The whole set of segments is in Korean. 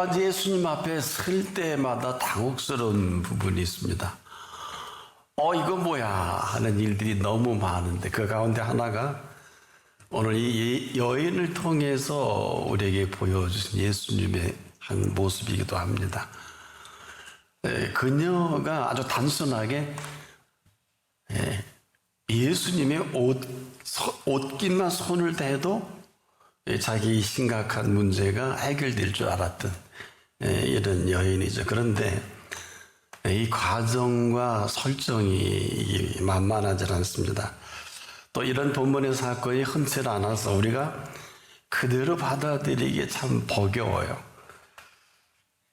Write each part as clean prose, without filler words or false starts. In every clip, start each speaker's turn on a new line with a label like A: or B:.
A: 제가 예수님 앞에 설 때마다 당혹스러운 부분이 있습니다. 이거 뭐야 하는 일들이 너무 많은데 그 가운데 하나가 오늘 이 여인을 통해서 우리에게 보여주신 예수님의 한 모습이기도 합니다. 그녀가 아주 단순하게 예수님의 옷깃만 손을 대도 자기 심각한 문제가 해결될 줄 알았던 이런 여인이죠. 그런데 이 과정과 설정이 만만하지 않습니다. 또 이런 본문의 사건이 흔치 않아서 우리가 그대로 받아들이기에 참 버거워요.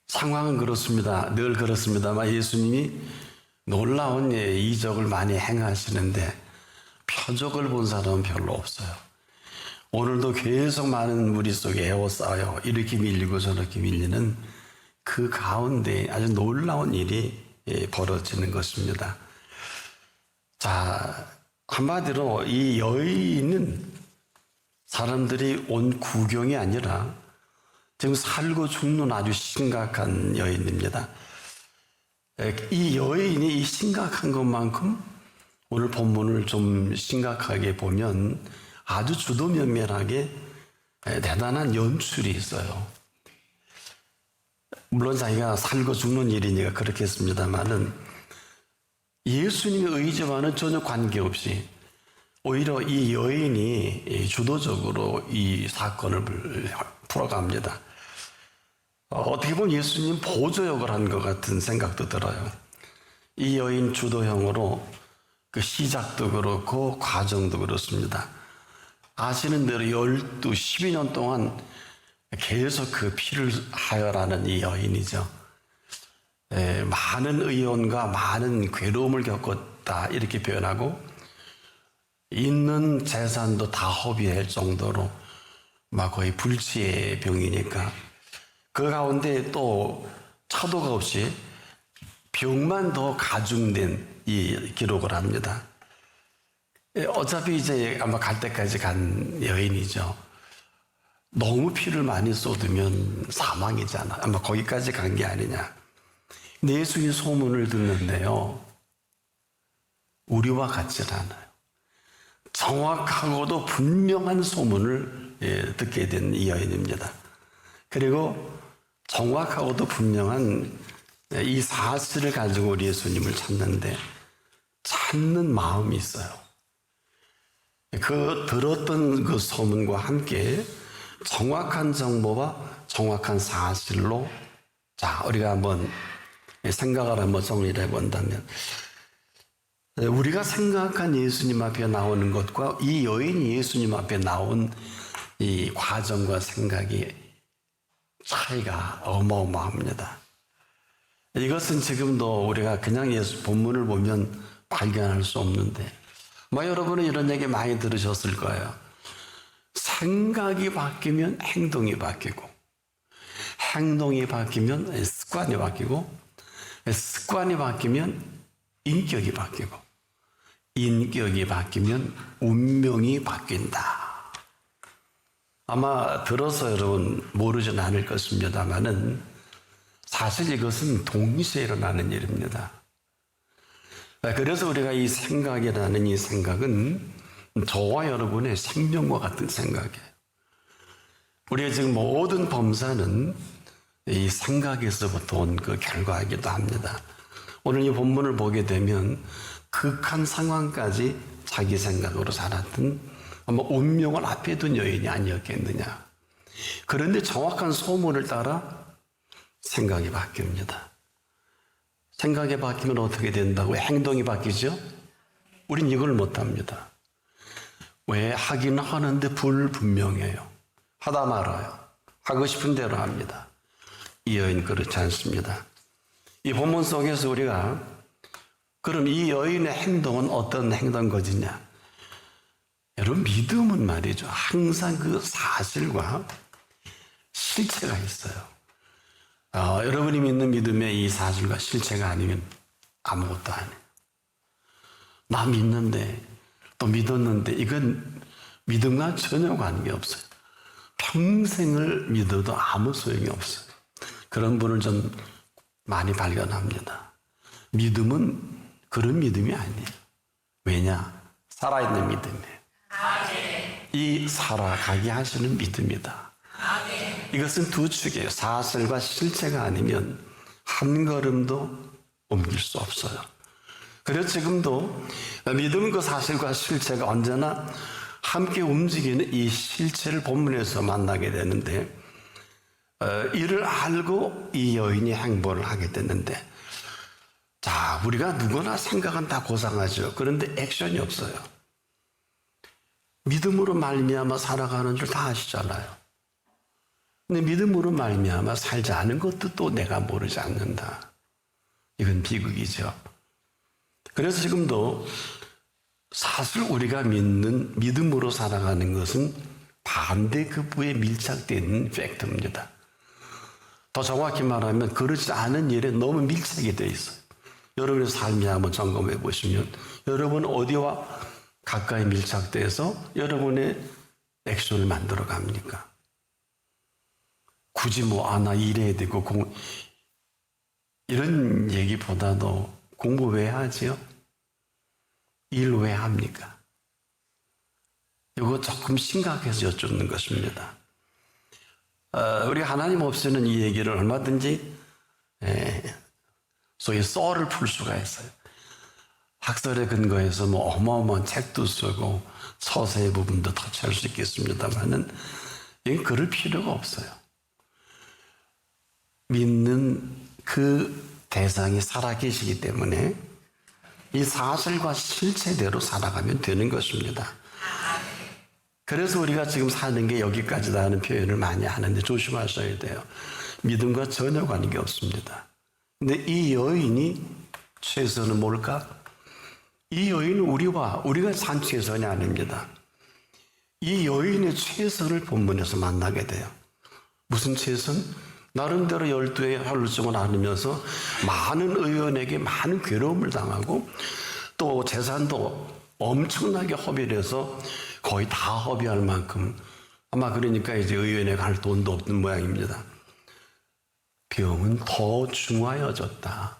A: 상황은 그렇습니다. 늘 그렇습니다만 예수님이 놀라운 이적을 많이 행하시는데 표적을 본 사람은 별로 없어요. 오늘도 계속 많은 무리 속에 에워싸여 이렇게 밀리고 저렇게 밀리는 그 가운데 아주 놀라운 일이 벌어지는 것입니다. 자, 한마디로 이 여인은 사람들이 온 구경이 아니라 지금 살고 죽는 아주 심각한 여인입니다. 이 여인이 이 심각한 것만큼 오늘 본문을 좀 심각하게 보면 아주 주도면밀하게 대단한 연출이 있어요. 물론 자기가 살고 죽는 일이니까 그렇게 했습니다만은 예수님의 의지와는 전혀 관계없이 오히려 이 여인이 주도적으로 이 사건을 풀어갑니다. 어떻게 보면 예수님 보조역을 한 것 같은 생각도 들어요. 이 여인 주도형으로 그 시작도 그렇고 과정도 그렇습니다. 아시는 대로 12년 동안 계속 그 피를 하혈하는 이 여인이죠. 많은 의원과 많은 괴로움을 겪었다 이렇게 표현하고 있는 재산도 다 허비할 정도로 막 거의 불치의 병이니까 그 가운데 또 차도가 없이 병만 더 가중된 이 기록을 합니다. 어차피 이제 아마 갈 때까지 간 여인이죠. 너무 피를 많이 쏟으면 사망이잖아. 아마 거기까지 간 게 아니냐. 근데 예수님 소문을 듣는데요. 우리와 같지 않아요. 정확하고도 분명한 소문을 듣게 된 이 여인입니다. 그리고 정확하고도 분명한 이 사실을 가지고 우리 예수님을 찾는데 찾는 마음이 있어요. 그 들었던 그 소문과 함께 정확한 정보와 정확한 사실로 자 우리가 한번 생각을 한번 정리를 해본다면 우리가 생각한 예수님 앞에 나오는 것과 이 여인이 예수님 앞에 나온 이 과정과 생각이 차이가 어마어마합니다. 이것은 지금도 우리가 그냥 예수 본문을 보면 발견할 수 없는데 여러분은 이런 얘기 많이 들으셨을 거예요. 생각이 바뀌면 행동이 바뀌고 행동이 바뀌면 습관이 바뀌고 습관이 바뀌면 인격이 바뀌고 인격이 바뀌면 운명이 바뀐다. 아마 들어서 여러분 모르진 않을 것입니다만은 사실 이것은 동시에 일어나는 일입니다. 그래서 우리가 이 생각이라는 이 생각은 저와 여러분의 생명과 같은 생각이에요. 우리가 지금 모든 범사는 이 생각에서부터 온 그 결과이기도 합니다. 오늘 이 본문을 보게 되면 극한 상황까지 자기 생각으로 살았던 아마 운명을 앞에 둔 여인이 아니었겠느냐. 그런데 정확한 소문을 따라 생각이 바뀝니다. 생각이 바뀌면 어떻게 된다고? 행동이 바뀌죠? 우린 이걸 못합니다. 왜? 하기는 하는데 불분명해요. 하다 말아요. 하고 싶은 대로 합니다. 이 여인 그렇지 않습니다. 이 본문 속에서 우리가 그럼 이 여인의 행동은 어떤 행동 것이냐? 여러분 믿음은 말이죠. 항상 그 사실과 실체가 있어요. 여러분이 믿는 믿음의 이 사실과 실체가 아니면 아무것도 아니에요. 나 믿는데 또 믿었는데 이건 믿음과 전혀 관계없어요. 평생을 믿어도 아무 소용이 없어요. 그런 분을 좀 많이 발견합니다. 믿음은 그런 믿음이 아니에요. 왜냐? 살아있는 믿음이에요. 이 살아가게 하시는 믿음이다. 이것은 두 축이에요. 사실과 실체가 아니면 한 걸음도 옮길 수 없어요. 그래서 지금도 믿음은 그 사실과 실체가 언제나 함께 움직이는 이 실체를 본문에서 만나게 되는데, 이를 알고 이 여인이 행보를 하게 됐는데, 자, 우리가 누구나 생각은 다 고상하죠. 그런데 액션이 없어요. 믿음으로 말미암아 살아가는 줄 다 아시잖아요. 근데 믿음으로 말미암아 살지 않은 것도 또 내가 모르지 않는다. 이건 비극이죠. 그래서 지금도 사실 우리가 믿는 믿음으로 살아가는 것은 반대급부에 밀착되어 있는 팩트입니다. 더 정확히 말하면 그렇지 않은 일에 너무 밀착이 되어 있어요. 여러분의 삶이 한번 점검해 보시면 여러분 어디와 가까이 밀착돼서 여러분의 액션을 만들어 갑니까? 굳이 나 일해야 되고 이런 얘기보다도 공부 왜 하지요? 일 왜 합니까? 이거 조금 심각해서 여쭙는 것입니다. 우리 하나님 없이는 이 얘기를 얼마든지 소위 썰을 풀 수가 있어요. 학설에 근거해서 어마어마한 책도 쓰고 서세의 부분도 터치할 수 있겠습니다만은 이건 그럴 필요가 없어요. 믿는 그 대상이 살아계시기 때문에 이 사실과 실체대로 살아가면 되는 것입니다. 그래서 우리가 지금 사는 게 여기까지다 하는 표현을 많이 하는데 조심하셔야 돼요. 믿음과 전혀 관계 없습니다. 근데 이 여인이 최선은 뭘까? 이 여인은 우리가 산 최선이 아닙니다. 이 여인의 최선을 본문에서 만나게 돼요. 무슨 최선? 나름대로 12의 혈루증을 앓으면서 많은 의원에게 많은 괴로움을 당하고 또 재산도 엄청나게 허비를 해서 거의 다 허비할 만큼 아마 그러니까 이제 의원에 갈 돈도 없는 모양입니다. 병은 더 중하여졌다.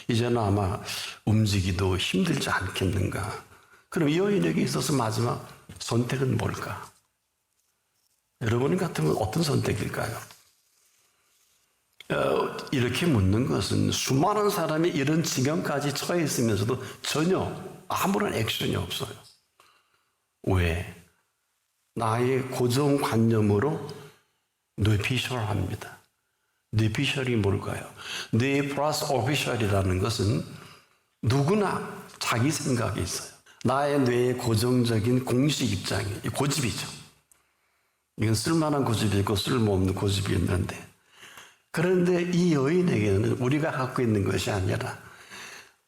A: 이제는 아마 움직이도 힘들지 않겠는가. 그럼 이 여인에게 있어서 마지막 선택은 뭘까? 여러분 같으면 어떤 선택일까요? 이렇게 묻는 것은 수많은 사람이 이런 지경까지 처해 있으면서도 전혀 아무런 액션이 없어요. 왜? 나의 고정관념으로 뇌피셜합니다. 뇌피셜이 뭘까요? 뇌 플러스 오피셜이라는 것은 누구나 자기 생각이 있어요. 나의 뇌의 고정적인 공식 입장이 고집이죠. 이건 쓸만한 고집이 있고 쓸모없는 고집이 있는데, 그런데 이 여인에게는 우리가 갖고 있는 것이 아니라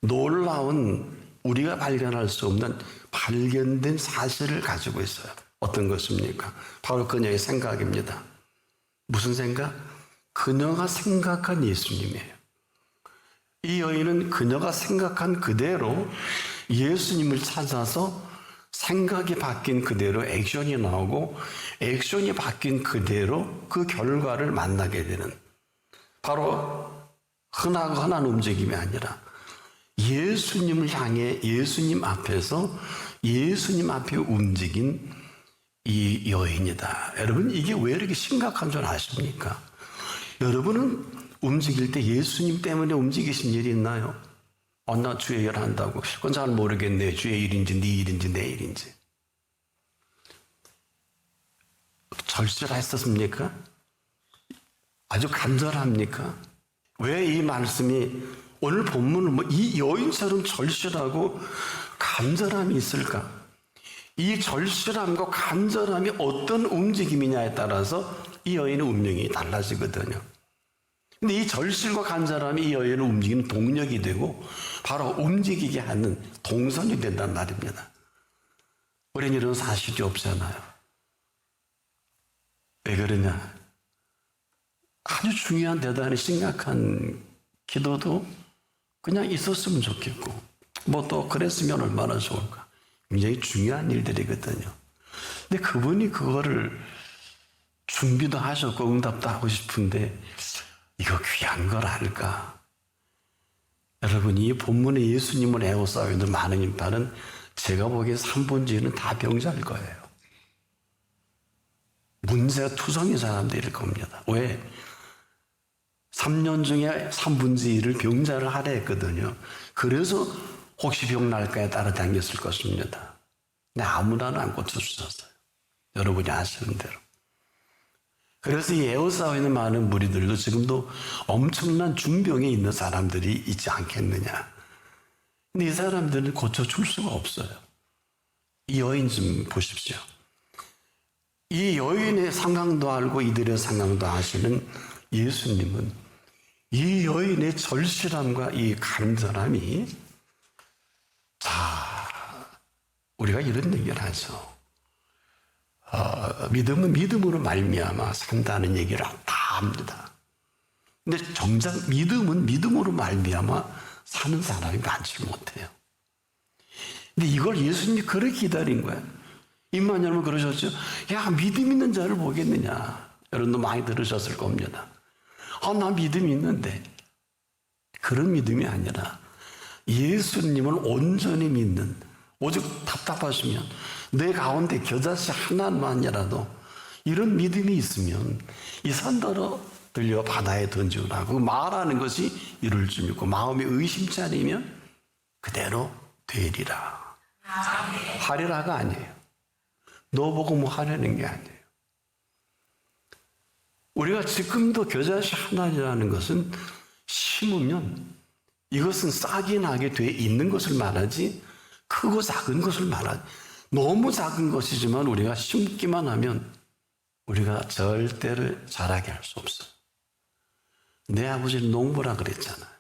A: 놀라운 우리가 발견할 수 없는 발견된 사실을 가지고 있어요. 어떤 것입니까? 바로 그녀의 생각입니다. 무슨 생각? 그녀가 생각한 예수님이에요. 이 여인은 그녀가 생각한 그대로 예수님을 찾아서 생각이 바뀐 그대로 액션이 나오고 액션이 바뀐 그대로 그 결과를 만나게 되는, 바로 흔한 움직임이 아니라 예수님을 향해 예수님 앞에서 예수님 앞에 움직인 이 여인이다. 여러분, 이게 왜 이렇게 심각한 줄 아십니까? 여러분은 움직일 때 예수님 때문에 움직이신 일이 있나요? 나 주의 일 한다고. 그건 잘 모르겠네요. 주의 일인지 네 일인지 내 일인지. 절실했었습니까? 아주 간절합니까? 왜 이 말씀이 오늘 본문은 이 여인처럼 절실하고 간절함이 있을까? 이 절실함과 간절함이 어떤 움직임이냐에 따라서 이 여인의 운명이 달라지거든요. 근데 이 절실과 간절함이 이 여인을 움직이는 동력이 되고 바로 움직이게 하는 동선이 된단 말입니다. 우리는 이런 사실이 없잖아요. 왜 그러냐? 아주 중요한 대단히 심각한 기도도 그냥 있었으면 좋겠고 또 그랬으면 얼마나 좋을까. 굉장히 중요한 일들이거든요. 근데 그분이 그거를 준비도 하셨고 응답도 하고 싶은데 이거 귀한 걸 알까? 여러분, 이 본문에 예수님을 에워싸고 있는 많은 인파는 제가 보기에 3분의 1은 다 병자일 거예요. 문제가 투성이 사람들일 겁니다. 왜? 3년 중에 3분의 1을 병자를 하려 했거든요. 그래서 혹시 병 날까에 따라다녔을 것입니다. 근데 아무나는 안 고쳐주셨어요. 여러분이 아시는 대로. 그래서 이 에워싸고 있는 많은 무리들도 지금도 엄청난 중병에 있는 사람들이 있지 않겠느냐. 근데 이 사람들은 고쳐줄 수가 없어요. 이 여인 좀 보십시오. 이 여인의 상황도 알고 이들의 상황도 아시는 예수님은 이 여인의 절실함과 이 간절함이, 자, 우리가 이런 얘기를 하죠. 믿음은 믿음으로 말미암아 산다는 얘기를 다 합니다. 근데 정작 믿음은 믿음으로 말미암아 사는 사람이 많지 못해요. 근데 이걸 예수님이 그렇게 기다린 거예요. 입만 열면 그러셨죠. 야, 믿음 있는 자를 보겠느냐. 여러분도 많이 들으셨을 겁니다. 나 믿음이 있는데. 그런 믿음이 아니라 예수님을 온전히 믿는, 오직 답답하시면 내 가운데 겨자씨 하나만이라도 이런 믿음이 있으면 이 산더러 들려 바다에 던지우라고 말하는 것이 이룰 줄 믿고 마음이 의심치 않으면 그대로 되리라. 하리라가 아니에요. 너 보고 뭐 하려는 게 아니에요. 우리가 지금도 겨자씨 하나라는 것은 심으면 이것은 싹이 나게 돼 있는 것을 말하지 크고 작은 것을 말하지, 너무 작은 것이지만 우리가 심기만 하면 우리가 절대로 자라게 할 수 없어요. 내 아버지는 농부라 그랬잖아요.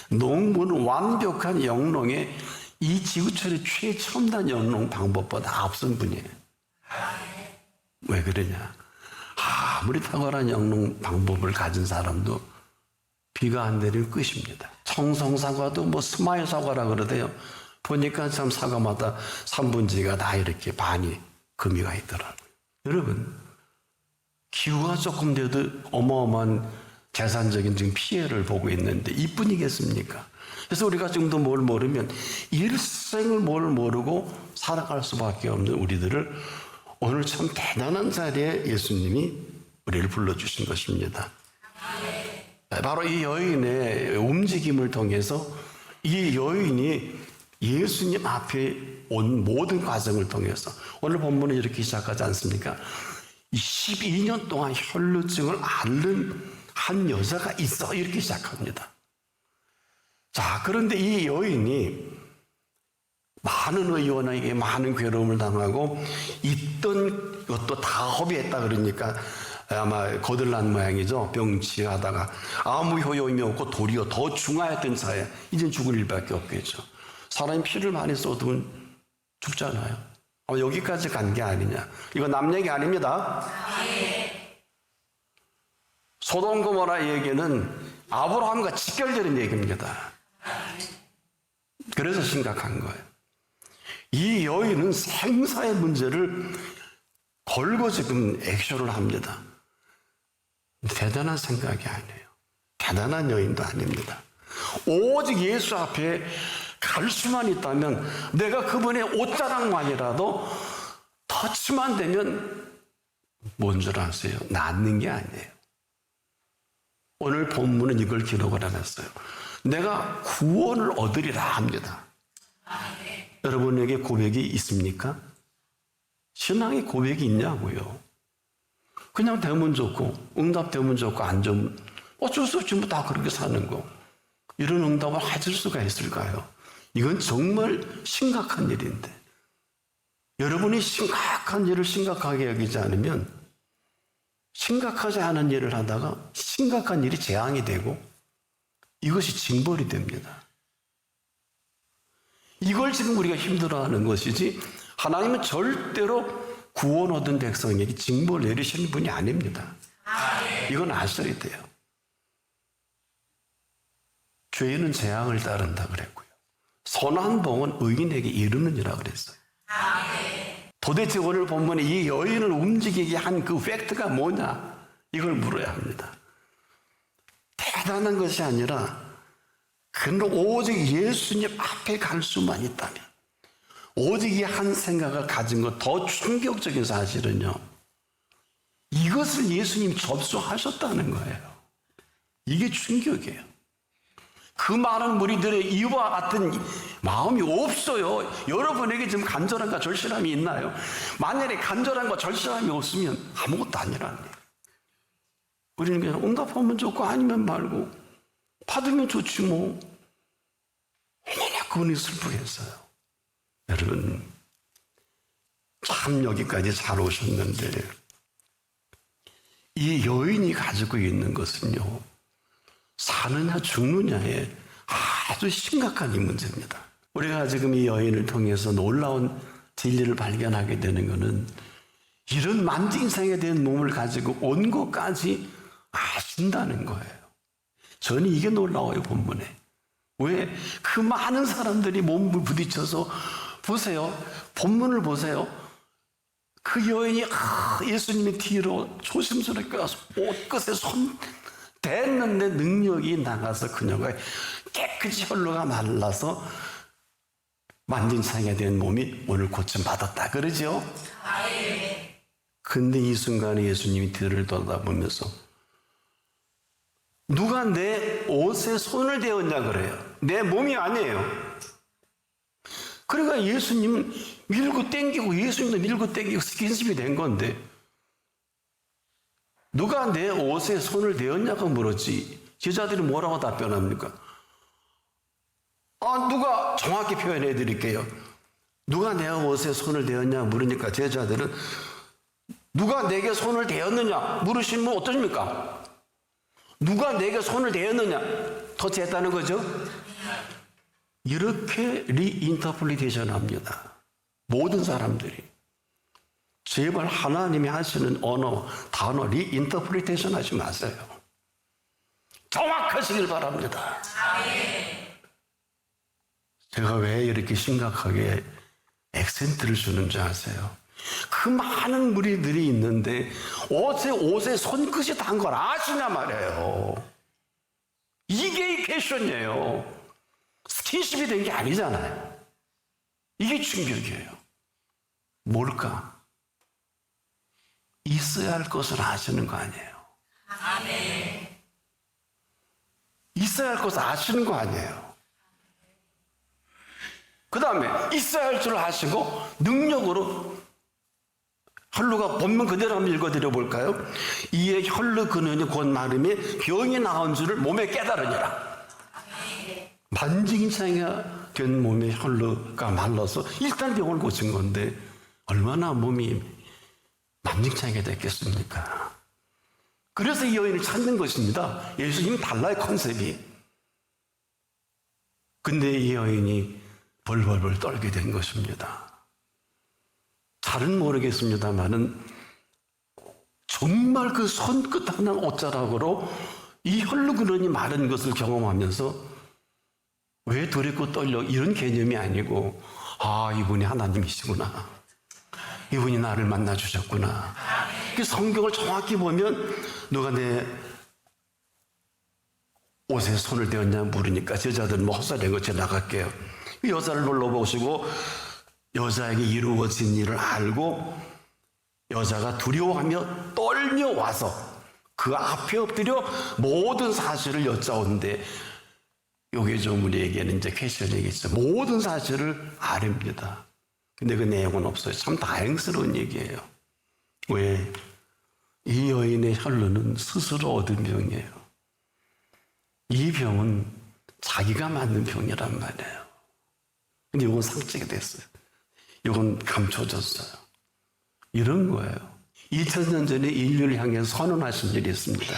A: 농부는 완벽한 영농에 이 지구촌의 최첨단 영농 방법보다 앞선 분이에요. 왜 그러냐? 아무리 탁월한 영농 방법을 가진 사람도 비가 안 내리면 끝입니다. 청송사과도 뭐 스마일 사과라 그러대요. 보니까 참 사과마다 3분지가 다 이렇게 반이 금이가 있더라고요. 여러분, 기후가 조금 돼도 어마어마한 재산적인 지금 피해를 보고 있는데 이뿐이겠습니까? 그래서 우리가 지금도 뭘 모르면 일생을 뭘 모르고 살아갈 수밖에 없는 우리들을 오늘 참 대단한 자리에 예수님이 우리를 불러주신 것입니다. 바로 이 여인의 움직임을 통해서 이 여인이 예수님 앞에 온 모든 과정을 통해서 오늘 본문은 이렇게 시작하지 않습니까? 12년 동안 혈루증을 앓는 한 여자가 있어, 이렇게 시작합니다. 자, 그런데 이 여인이 많은 의원에게 많은 괴로움을 당하고 있던 것도 다 허비했다 그러니까 아마 거들난 모양이죠. 병치하다가 아무 효용이 없고 도리어 더 중하였던 차에 이젠 죽을 일밖에 없겠죠. 사람이 피를 많이 쏟으면 죽잖아요. 여기까지 간 게 아니냐. 이거 남 얘기 아닙니다. 소돔 고모라 얘기는 아브라함과 직결되는 얘기입니다. 그래서 심각한 거예요. 이 여인은 생사의 문제를 걸고 지금 액션을 합니다. 대단한 생각이 아니에요. 대단한 여인도 아닙니다. 오직 예수 앞에 갈 수만 있다면 내가 그분의 옷자락만이라도 터치만 되면 뭔 줄 아세요? 낫는 게 아니에요. 오늘 본문은 이걸 기록을 해놨어요. 내가 구원을 얻으리라 합니다. 여러분에게 고백이 있습니까? 신앙의 고백이 있냐고요. 그냥 되면 좋고 응답되면 좋고 안 되면 어쩔 수 없이 뭐 다 그렇게 사는 거. 이런 응답을 가질 수가 있을까요? 이건 정말 심각한 일인데 여러분이 심각한 일을 심각하게 여기지 않으면 심각하지 않은 일을 하다가 심각한 일이 재앙이 되고 이것이 징벌이 됩니다. 이걸 지금 우리가 힘들어하는 것이지 하나님은 절대로 구원 얻은 백성에게 징벌 내리시는 분이 아닙니다. 이건 아셔야 돼요. 죄는 재앙을 따른다 그랬고요. 선한 복은 의인에게 이르느니라 그랬어요. 도대체 오늘 본문에 이 여인을 움직이게 한 그 팩트가 뭐냐? 이걸 물어야 합니다. 대단한 것이 아니라 그는 오직 예수님 앞에 갈 수만 있다면, 오직 이 한 생각을 가진 것, 더 충격적인 사실은요, 이것을 예수님이 접수하셨다는 거예요. 이게 충격이에요. 그 많은 무리들의 이와 같은 마음이 없어요. 여러분에게 지금 간절함과 절실함이 있나요? 만약에 간절함과 절실함이 없으면 아무것도 아니라는 거예요. 우리는 그냥 응답하면 좋고 아니면 말고 받으면 좋지 뭐. 얼마나 그분이 슬프겠어요. 여러분, 참 여기까지 잘 오셨는데 이 여인이 가지고 있는 것은요, 사느냐 죽느냐의 아주 심각한 이 문제입니다. 우리가 지금 이 여인을 통해서 놀라운 진리를 발견하게 되는 것은 이런 만증상에 대한 몸을 가지고 온 것까지 아신다는 거예요. 저는 이게 놀라워요, 본문에. 왜? 그 많은 사람들이 몸을 부딪혀서 보세요. 본문을 보세요. 그 여인이 예수님의 뒤로 조심스럽게 가서 옷끝에 손 댔는데 능력이 나가서 그녀가 깨끗이 혈로가 말라서 만증상에 대한 몸이 오늘 고침받았다. 그러죠? 근데 이 순간에 예수님이 뒤를 돌아보면서 누가 내 옷에 손을 대었냐 그래요. 내 몸이 아니에요. 그러니까 예수님은 밀고 땡기고 예수님도 밀고 땡기고 스킨십이 된 건데 누가 내 옷에 손을 대었냐고 물었지. 제자들이 뭐라고 답변합니까? 누가 정확히 표현해 드릴게요. 누가 내 옷에 손을 대었냐 물으니까 제자들은 누가 내게 손을 대었느냐 물으시면 어떠십니까? 누가 내게 손을 대었느냐 더 쨌다는 거죠? 이렇게 리인터프리테이션 합니다. 모든 사람들이. 제발 하나님이 하시는 언어, 단어 리인터프리테이션 하지 마세요. 정확하시길 바랍니다. 제가 왜 이렇게 심각하게 액센트를 주는지 아세요? 그 많은 무리들이 있는데 옷에 손끝이 닿은 걸 아시냐 말이에요. 이게 이 퀘션이에요. 스킨십이 된 게 아니잖아요. 이게 충격이에요. 뭘까? 있어야 할 것을 아시는 거 아니에요. 있어야 할 것을 아시는 거 아니에요. 그 다음에 있어야 할 줄 아시고 능력으로 혈루가 본문 그대로 한번 읽어드려 볼까요? 이에 혈루 근원이 곧 마름에 병이 나온 줄을 몸에 깨달으니라. 만증상이 된 몸에 혈루가 말라서 일단 병을 고친 건데 얼마나 몸이 만증창이가 됐겠습니까? 그래서 이 여인을 찾는 것입니다. 예수님이 달라요, 컨셉이. 근데 이 여인이 벌벌벌 떨게 된 것입니다. 잘은 모르겠습니다만은 정말 그 손끝 하나 옷자락으로 이 혈루근원이 마른 것을 경험하면서 왜 두렵고 떨려 이런 개념이 아니고 이분이 하나님이시구나. 이분이 나를 만나주셨구나. 그 성경을 정확히 보면 누가 내 옷에 손을 대었냐 물으니까 제자들은 뭐 헛소리 내고 지나갈게요. 그 여자를 불러보시고 여자에게 이루어진 일을 알고 여자가 두려워하며 떨며 와서 그 앞에 엎드려 모든 사실을 여짜오는데 요게 좀 우리에게는 이제 퀘션이겠죠. 모든 사실을 아렵니다. 근데 그 내용은 없어요. 참 다행스러운 얘기예요. 왜? 이 여인의 혈루는 스스로 얻은 병이에요. 이 병은 자기가 만든 병이란 말이에요. 근데 이건 상책이 됐어요. 이건 감춰졌어요. 이런 거예요. 2000년 전에 인류를 향해서 선언하신 일이 있습니다.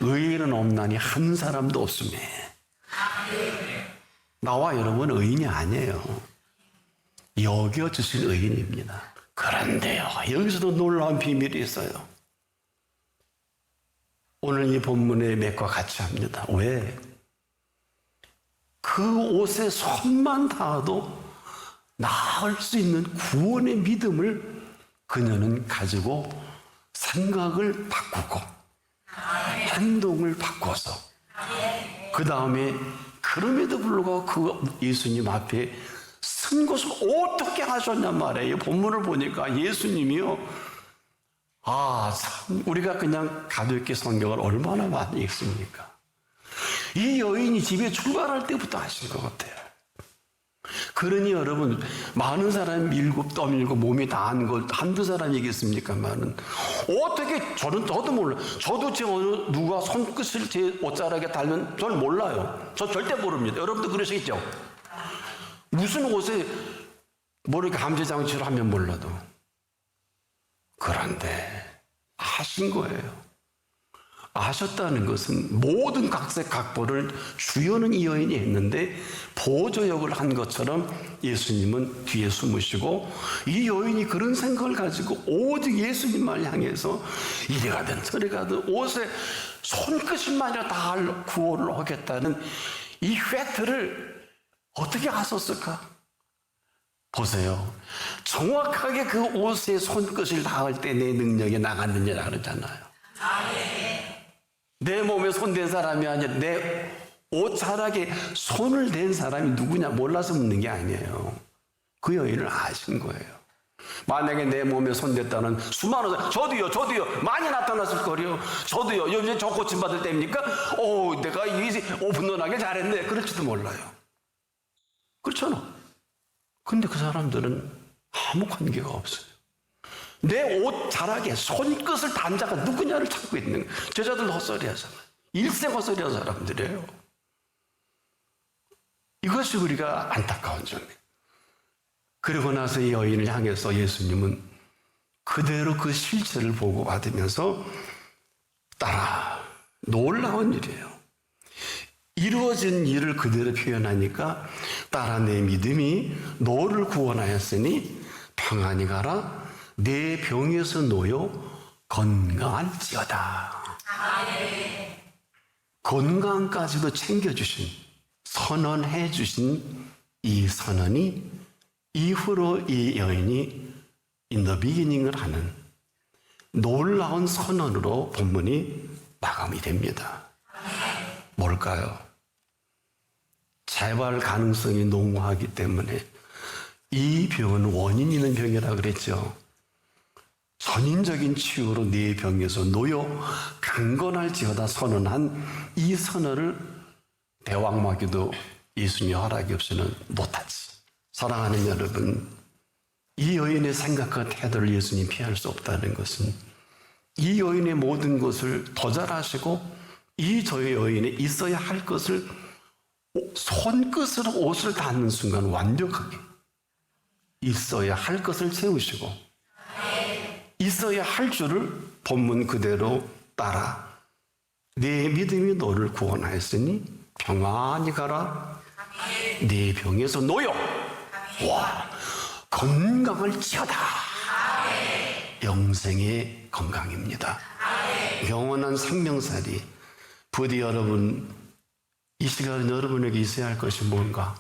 A: 의인은 없나니 한 사람도 없음에. 나와 여러분은 의인이 아니에요. 여겨주신 의인입니다. 그런데요, 여기서도 놀라운 비밀이 있어요. 오늘 이 본문의 맥과 같이 합니다. 왜? 그 옷에 손만 닿아도 나을 수 있는 구원의 믿음을 그녀는 가지고 생각을 바꾸고 행동을 바꿔서 그 다음에 그럼에도 불구하고 그 예수님 앞에 쓴 것을 어떻게 하셨냔 말이에요. 본문을 보니까 예수님이요, 참 우리가 그냥 가볍게 성경을 얼마나 많이 읽습니까? 이 여인이 집에 출발할 때부터 하신 것 같아요. 그러니 여러분, 많은 사람이 밀고 떠밀고 몸이 다한 걸 한두 사람이겠습니까만은 어떻게, 저도 몰라요. 저도 제 어느 누가 손끝을 제 옷자락에 달면 저는 몰라요. 저 절대 모릅니다. 여러분도 그러시겠죠? 무슨 옷에 모르게 감지장치를 하면 몰라도. 그런데 아신 거예요. 아셨다는 것은 모든 각색 각보를 주연은 이 여인이 했는데 보조역을 한 것처럼 예수님은 뒤에 숨으시고, 이 여인이 그런 생각을 가지고 오직 예수님만 향해서 이리 가든 저리 가든 옷에 손끝만이라 다 구원을 하겠다는 이 팩트를 어떻게 하셨을까? 보세요. 정확하게 그 옷에 손끝을 닿을 때 내 능력이 나갔느냐라 그러잖아요. 내 몸에 손댄 사람이 아니라 내 옷자락에 손을 댄 사람이 누구냐 몰라서 묻는 게 아니에요. 그 여인을 아신 거예요. 만약에 내 몸에 손댔다는 수많은 사람, 저도요 많이 나타났을 거요. 저도요, 요즘 저 고침 받을 때입니까? 내가 이 오픈런하게 잘했네, 그럴지도 몰라요. 그렇잖아. 근데 그 사람들은 아무 관계가 없어요. 내 옷 자락에 손끝을 단 자가 누구냐를 찾고 있는 거예요. 제자들 헛소리 하잖아요. 일생 헛소리 하는 사람들이에요. 이것이 우리가 안타까운 점이에요. 그러고 나서 이 여인을 향해서 예수님은 그대로 그 실체를 보고 받으면서 따라, 놀라운 일이에요. 이루어진 일을 그대로 표현하니까 따라 내 믿음이 너를 구원하였으니 평안히 가라, 내 병에서 놓여 건강할지어다. 건강까지도 챙겨주신, 선언해 주신 이 선언이 이후로 이 여인이 in the beginning을 하는 놀라운 선언으로 본문이 마감이 됩니다. 뭘까요? 재발 가능성이 농후하기 때문에 이 병은 원인 있는 병이라 그랬죠. 전인적인 치유로 네 병에서 놓여 강건할지어다 선언한 이 선언을 대왕마귀도 예수님의 허락이 없이는 못하지. 사랑하는 여러분, 이 여인의 생각과 태도를 예수님 피할 수 없다는 것은 이 여인의 모든 것을 더 잘하시고 이 저의 여인에 있어야 할 것을 손끝으로 옷을 닿는 순간 완벽하게 있어야 할 것을 채우시고 있어야 할 줄을 본문 그대로 따라 내 믿음이 너를 구원하였으니 평안히 가라, 내 병에서 놓여 건강할지어다. 영생의 건강입니다. 영원한 생명살이. 부디 여러분, 이 시간 여러분에게 있어야 할 것이 뭔가,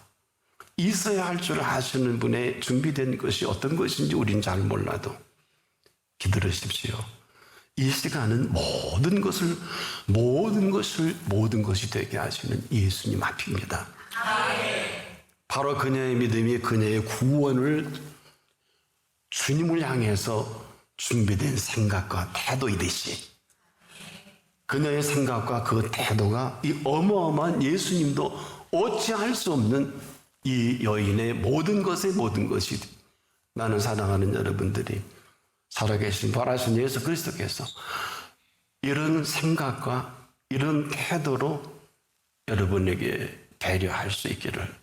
A: 있어야 할 줄 아시는 분의 준비된 것이 어떤 것인지 우린 잘 몰라도 기다리십시오. 이 시간은 모든 것이 되게 하시는 예수님 앞입니다. 바로 그녀의 믿음이 그녀의 구원을 주님을 향해서 준비된 생각과 태도이듯이 그녀의 생각과 그 태도가 이 어마어마한 예수님도 어찌할 수 없는 이 여인의 모든 것이 나는 사랑하는 여러분들이 살아계신 부활하신 예수 그리스도께서 이런 생각과 이런 태도로 여러분에게 배려할 수 있기를